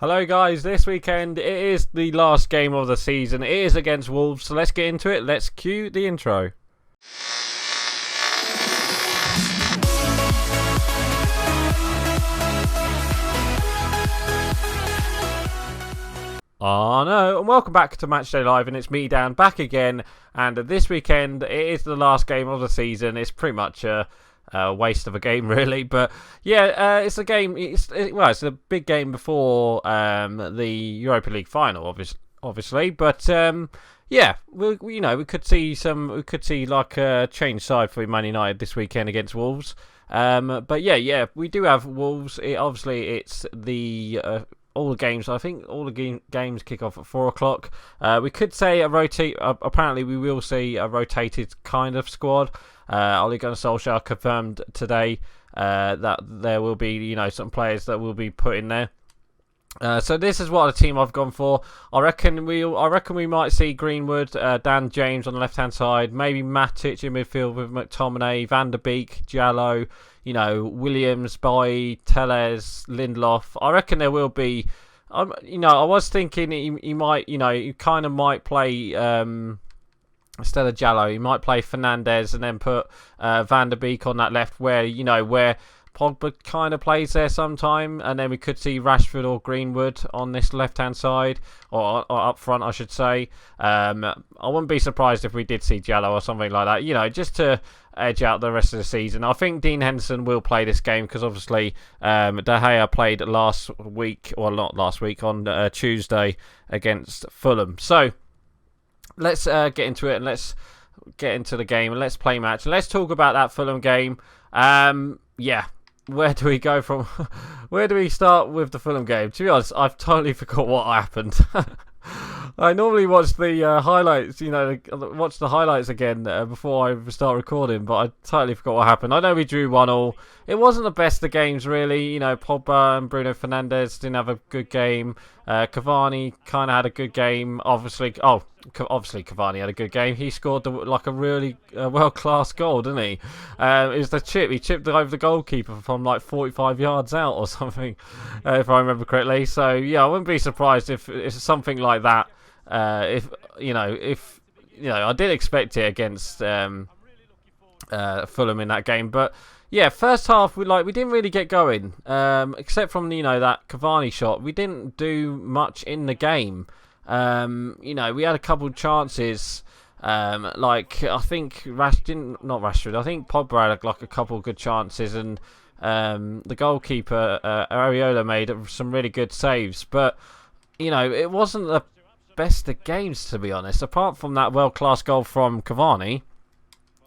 Hello guys, this weekend it is the last game of the season. It is against Wolves, so let's get into it. Let's cue the intro. Oh no, and welcome back to Matchday Live, and it's me, Dan, back again. And this weekend it is the last game of the season. It's pretty much a waste of a game, really, but yeah, it's a game. It's a big game before the Europa League final, obviously. But yeah, we could see like a change side for Man United this weekend against Wolves. But yeah, we do have Wolves. It's the all the games. I think all the games kick off at 4 o'clock. We could say a rotate. Apparently, we will see a rotated kind of squad. Ole Gunnar Solskjaer confirmed today that there will be, some players that will be put in there. So this is what the team I've gone for. I reckon we might see Greenwood, Dan James on the left hand side, maybe Matic in midfield with McTominay, Van der Beek, Jallo, Williams, Boy, Telles, Lindelof. I reckon there will be. I was thinking he kind of might play. Instead of Jallo, he might play Fernandes and then put Van der Beek on that left where Pogba kind of plays there sometime, and then we could see Rashford or Greenwood on this left-hand side, or up front, I should say. I wouldn't be surprised if we did see Jallo or something like that, just to edge out the rest of the season. I think Dean Henderson will play this game because obviously De Gea played on Tuesday against Fulham. So let's get into it, and let's get into the game, and let's play match. Let's talk about that Fulham game. Where do we go from? Where do we start with the Fulham game? To be honest, I've totally forgot what happened. I normally watch the highlights, watch the highlights again before I start recording, but I totally forgot what happened. I know we drew 1-1. It wasn't the best of games, really. Pogba and Bruno Fernandes didn't have a good game. Cavani kind of had a good game. Obviously Cavani had a good game. He scored a really world-class goal, didn't he? It was the chip. He chipped over the goalkeeper from 45 yards out or something, if I remember correctly. So yeah, I wouldn't be surprised if it's something like that. I did expect it against Fulham in that game, but yeah, first half we didn't really get going, except from that Cavani shot. We didn't do much in the game. We had a couple of chances. I think Rashford. I think Pogba had a couple of good chances, and the goalkeeper Areola made some really good saves. But it wasn't the best of games, to be honest. Apart from that world-class goal from Cavani,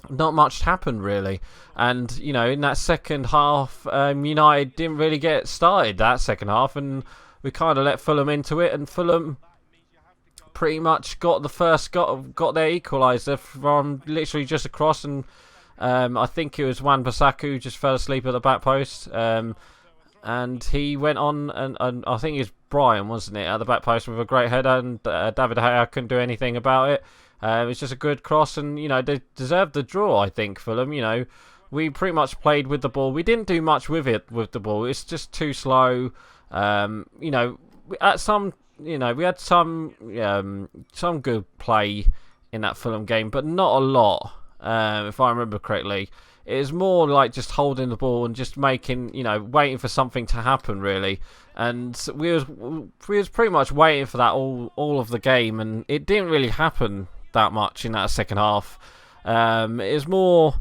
not much happened really. And in that second half, United didn't really get started that second half, and we kind of let Fulham into it, and Fulham pretty much got their equaliser from literally just across, and I think it was Wan-Bissaka who just fell asleep at the back post, and he went on, and I think it was Brian, wasn't it, at the back post with a great header, and David De Gea couldn't do anything about it. It was just a good cross, and they deserved the draw, I think. Fulham, we pretty much played with the ball. We didn't do much with the ball. It's just too slow. We had some good play in that Fulham game, but not a lot. If I remember correctly, it was more like just holding the ball and just waiting for something to happen, really. And we was pretty much waiting for that all of the game, and it didn't really happen that much in that second half. It was more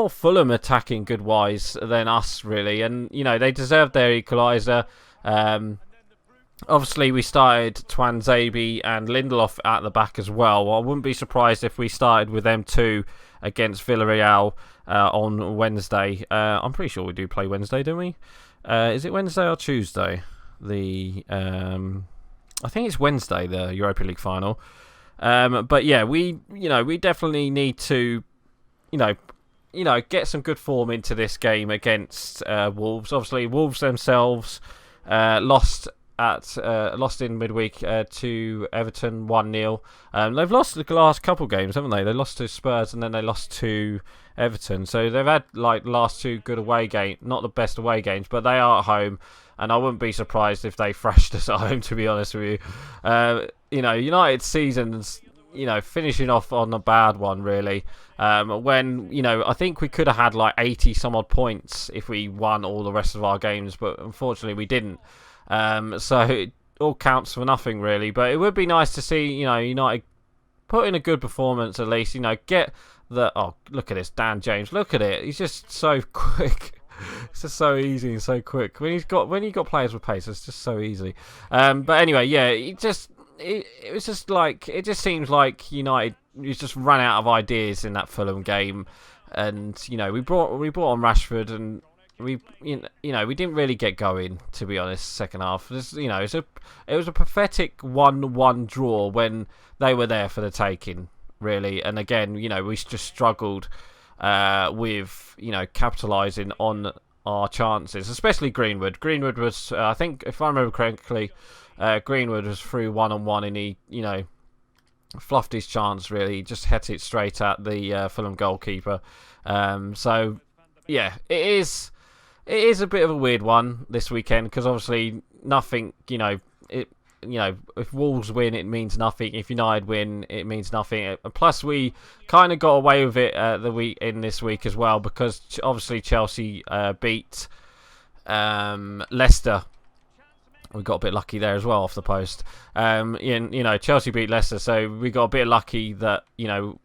Fulham attacking good wise than us, really, and they deserved their equaliser. Obviously, we started Tuanzebe and Lindelof at the back as well. I wouldn't be surprised if we started with them two against Villarreal on Wednesday. I'm pretty sure we do play Wednesday, don't we? Is it Wednesday or Tuesday? I think it's Wednesday, the Europa League final. But yeah, we definitely need to, get some good form into this game against Wolves. Obviously, Wolves themselves lost lost in midweek to Everton 1-0. They've lost the last couple games, haven't they? They lost to Spurs and then they lost to Everton. So they've had like last two good away games, not the best away games, but they are at home. And I wouldn't be surprised if they thrashed us at home, to be honest with you. United's season's, finishing off on a bad one, really. When, I think we could have had like 80 some odd points if we won all the rest of our games, but unfortunately we didn't. So it all counts for nothing, really. But it would be nice to see, United put in a good performance at least. Get the... Oh, look at this, Dan James. Look at it. He's just so quick. It's just so easy and so quick. When you got players with pace, it's just so easy. But anyway, yeah, it just seems like United just ran out of ideas in that Fulham game, and we brought on Rashford, and we didn't really get going, to be honest. Second half, it was a pathetic 1-1 draw when they were there for the taking, really. And again, we just struggled with capitalising on our chances, especially Greenwood. Greenwood was, I think, if I remember correctly, Greenwood was through 1-on-1 and he, fluffed his chance, really. He just hit it straight at the Fulham goalkeeper. So, yeah, it is a bit of a weird one this weekend because obviously nothing, if Wolves win, it means nothing. If United win, it means nothing. Plus, we kind of got away with it this week as well because obviously Chelsea beat Leicester. We got a bit lucky there as well off the post. Chelsea beat Leicester, so we got a bit lucky that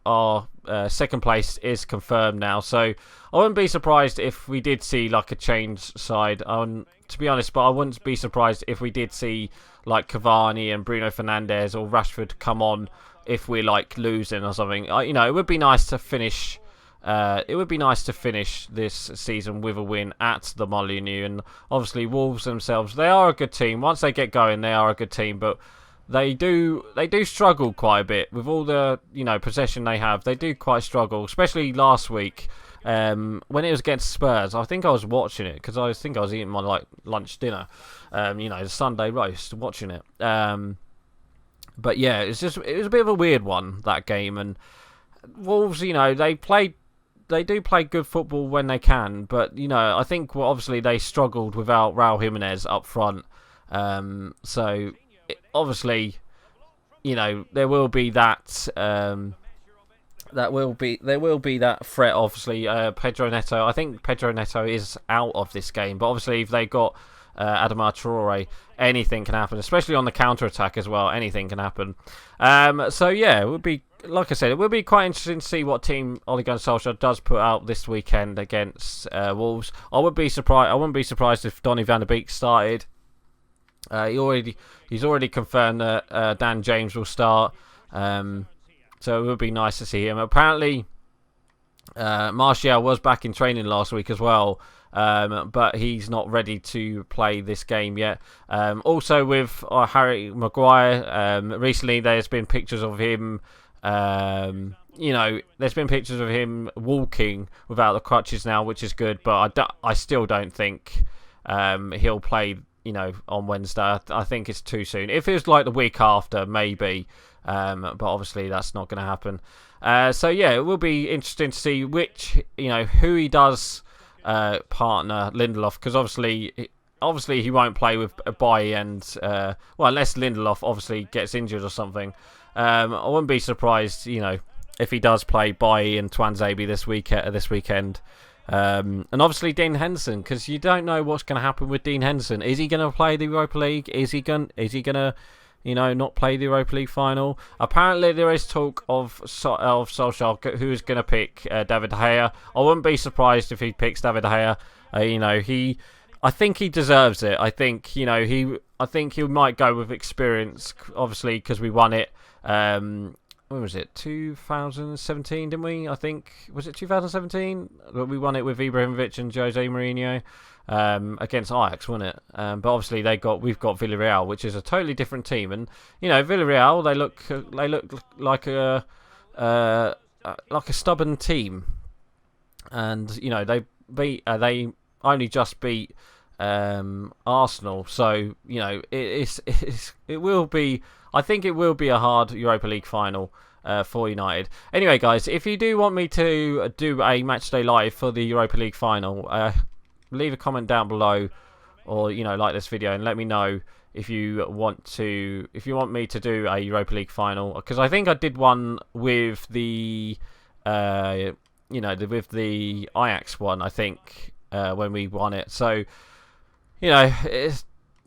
our second place is confirmed now. So I wouldn't be surprised if we did see like a change side. To be honest, but I wouldn't be surprised if we did see like Cavani and Bruno Fernandes or Rashford come on if we're like losing or something. It would be nice to finish. It would be nice to finish this season with a win at the Molineux, and obviously Wolves themselves, they are a good team. Once they get going, they are a good team, but they do struggle quite a bit with all the possession they have. They do quite struggle, especially last week when it was against Spurs. I think I was watching it because I think I was eating my lunch dinner, the Sunday roast, watching it. But yeah, it was a bit of a weird one, that game, and Wolves, they do play good football when they can, but I think obviously they struggled without Raul Jimenez up front. So obviously, there will be that. There will be that threat. Obviously, Pedro Neto. I think Pedro Neto is out of this game, but obviously if they got Adama Traore, anything can happen, especially on the counter attack as well. Anything can happen. So yeah, it would be. Like I said, it will be quite interesting to see what team Ole Gunnar Solskjaer does put out this weekend against Wolves. I wouldn't be surprised if Donny van der Beek started. He's already confirmed that Dan James will start. So it would be nice to see him. Apparently, Martial was back in training last week as well, but he's not ready to play this game yet. Also with Harry Maguire, recently there's been pictures of him. There's been pictures of him walking without the crutches now, which is good, but I still don't think he'll play, on Wednesday. I think it's too soon. If it was like the week after, maybe, but obviously that's not going to happen. So yeah, it will be interesting to see who he does partner Lindelof, because obviously he won't play with Bailly and unless Lindelof obviously gets injured or something. I wouldn't be surprised, if he does play Bailly and Tuanzebe this weekend. And obviously Dean Henderson, because you don't know what's going to happen with Dean Henderson. Is he going to play the Europa League? Is he going to not play the Europa League final? Apparently there is talk of Solskjaer who is going to pick David De Gea. I wouldn't be surprised if he picks David De Gea. I think he deserves it. I think he might go with experience, obviously, because we won it. When was it? 2017, didn't we? I think, was it 2017? We won it with Ibrahimovic and Jose Mourinho against Ajax, wasn't it? But obviously we've got Villarreal, which is a totally different team, and Villarreal they look like a stubborn team, and they only just beat Arsenal. So you know, it will be. I think it will be a hard Europa League final for United. Anyway, guys, if you do want me to do a matchday live for the Europa League final, leave a comment down below, or you know, like this video and let me know if you want me to do a Europa League final, because I think I did one with the with the Ajax one, I think, when we won it. So you know,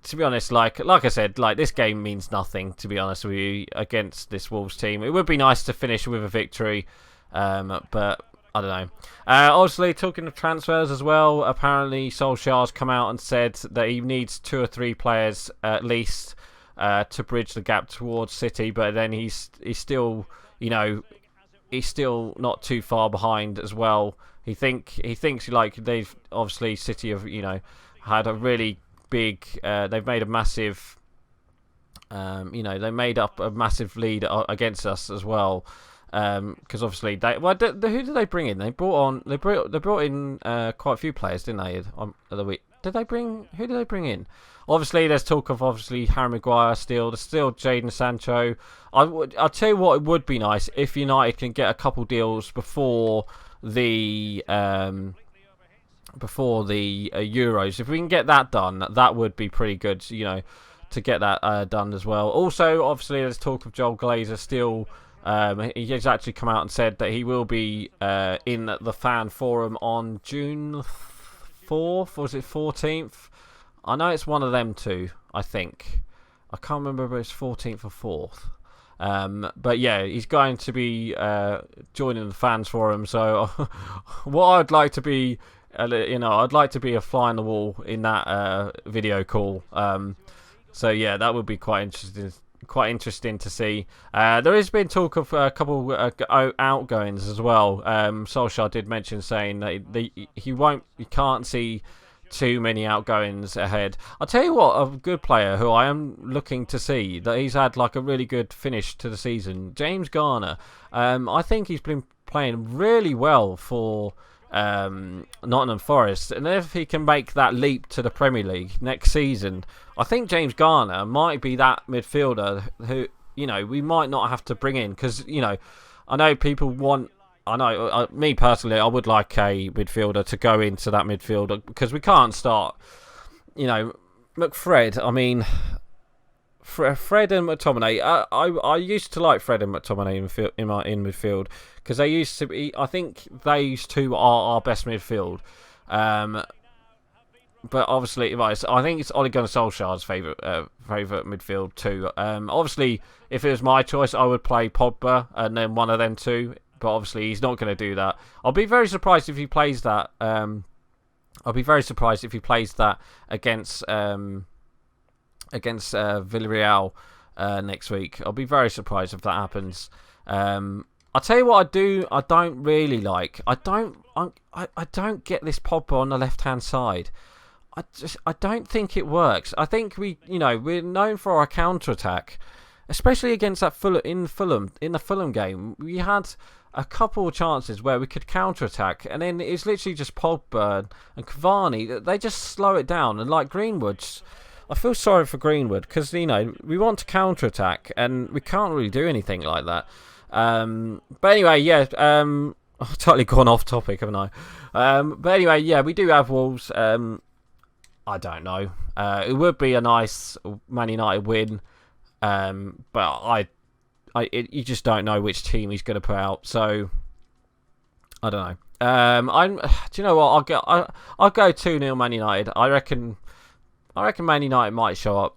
to be honest, like I said, like this game means nothing, to be honest with you, against this Wolves team. It would be nice to finish with a victory, but I don't know. Obviously, talking of transfers as well, apparently Solskjaer's come out and said that he needs 2 or 3 players at least to bridge the gap towards City, but then he's still, you know, he's still not too far behind as well. He thinks like they've obviously City have, you know, had a really big. They've made a massive. They made up a massive lead against us as well. Because obviously who did they bring in? They brought in quite a few players, didn't they? The week. Who did they bring in? Obviously, there's talk of Harry Maguire still. There's still Jadon Sancho. I'll tell you what, it would be nice if United can get a couple deals before the Euros. If we can get that done, that would be pretty good. You know, to get that done as well. Also, obviously, there's talk of Joel Glazer still. He has actually come out and said that he will be in the fan forum on June 4th, or was it 14th? I know it's one of them two, I think. I can't remember if it's 14th or 4th. But yeah, he's going to be joining the fans forum. So what I'd like to be, I'd like to be a fly on the wall in that video call. So yeah, that would be quite interesting to see. There has been talk of a couple outgoings as well. Solskjaer did mention saying that he can't see too many outgoings ahead. I'll tell you what, a good player who I am looking to see, that he's had like a really good finish to the season, James Garner. I think he's been playing really well for Nottingham Forest, and if he can make that leap to the Premier League next season, I think James Garner might be that midfielder who, you know, we might not have to bring in, because, you know, I know people want, me personally, I would like a midfielder to go into that midfielder, because we can't start, you know, McFred. I mean, Fred and McTominay. I used to like Fred and McTominay in midfield, because they used to be. I think those two are our best midfield. But obviously, right, I think it's Ole Gunnar Solskjaer's favourite midfield too. Obviously, if it was my choice, I would play Pogba and then one of them two. But obviously, he's not going to do that. I'll be very surprised if he plays that. I'll be very surprised if he plays that against Villarreal next week. I'll be very surprised if that happens. I'll tell you what I don't really like. I don't get this Pogba on the left hand side. I don't think it works. I think we're known for our counter attack, especially against that in the Fulham game. We had a couple of chances where we could counter attack, and then it's literally just Pogba and Cavani. They just slow it down, and like Greenwood's. I feel sorry for Greenwood, because we want to counter attack and we can't really do anything like that. But anyway, yeah, I've totally gone off topic, haven't I? But anyway, yeah, we do have Wolves. I don't know. It would be a nice Man United win, but you just don't know which team he's going to put out. So I don't know. Do you know what? I'll go 2-0 Man United. I reckon Man United might show up.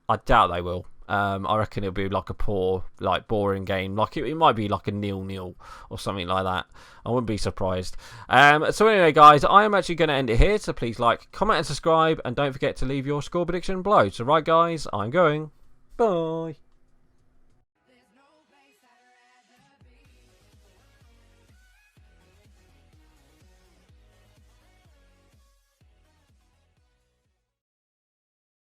I doubt they will. I reckon it'll be like a poor, like boring game. Like it might be like a 0-0 or something like that. I wouldn't be surprised. So anyway, guys, I am actually going to end it here. So please like, comment, and subscribe, and don't forget to leave your score prediction below. So right, guys, I'm going. Bye.